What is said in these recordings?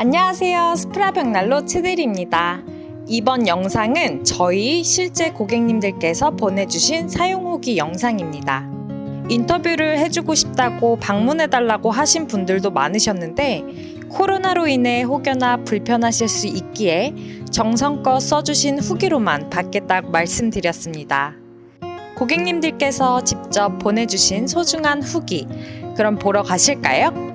안녕하세요. 스프라 벽난로 최대리입니다. 이번 영상은 저희 실제 고객님들께서 보내주신 사용 후기 영상입니다. 인터뷰를 해주고 싶다고 방문해달라고 하신 분들도 많으셨는데 코로나로 인해 혹여나 불편하실 수 있기에 정성껏 써주신 후기로만 받겠다고 말씀드렸습니다. 고객님들께서 직접 보내주신 소중한 후기, 그럼 보러 가실까요?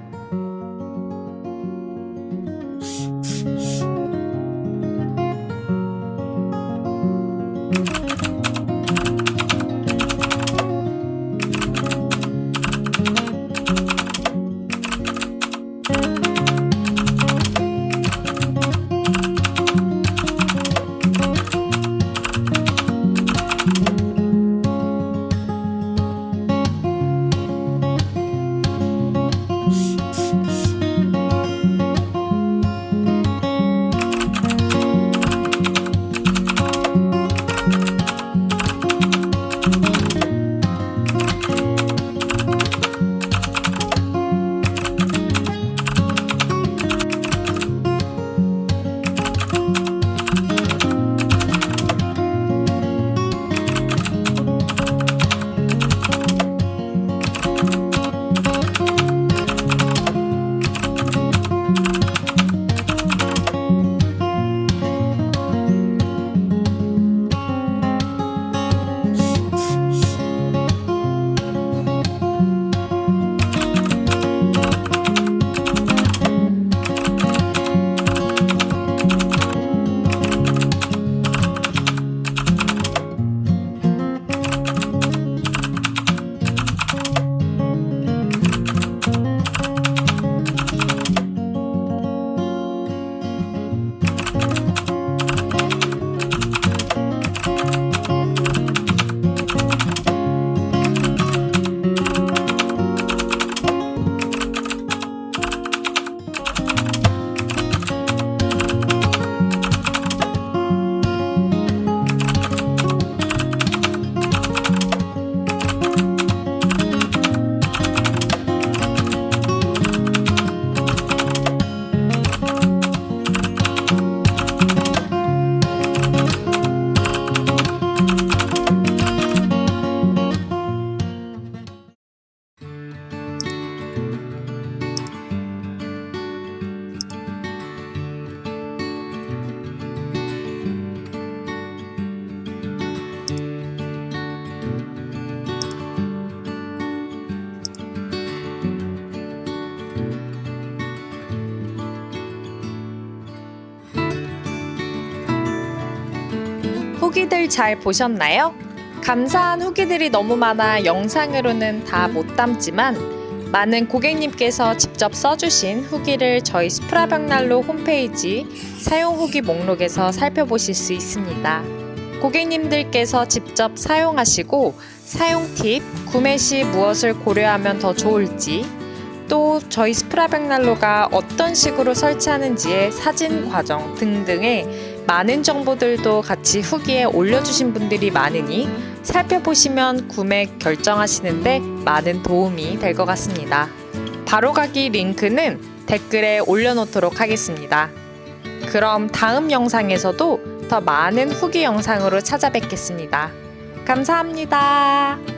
후기들 잘 보셨나요? 감사한 후기들이 너무 많아 영상으로는 다 못 담지만 많은 고객님께서 직접 써주신 후기를 저희 스프라 벽난로 홈페이지 사용 후기 목록에서 살펴보실 수 있습니다. 고객님들께서 직접 사용하시고 사용 팁, 구매 시 무엇을 고려하면 더 좋을지, 또 저희 스프라 벽난로가 어떤 식으로 설치하는지의 사진 과정 등등의 많은 정보들도 같이 후기에 올려주신 분들이 많으니 살펴보시면 구매 결정하시는데 많은 도움이 될 것 같습니다. 바로가기 링크는 댓글에 올려놓도록 하겠습니다. 그럼 다음 영상에서도 더 많은 후기 영상으로 찾아뵙겠습니다. 감사합니다.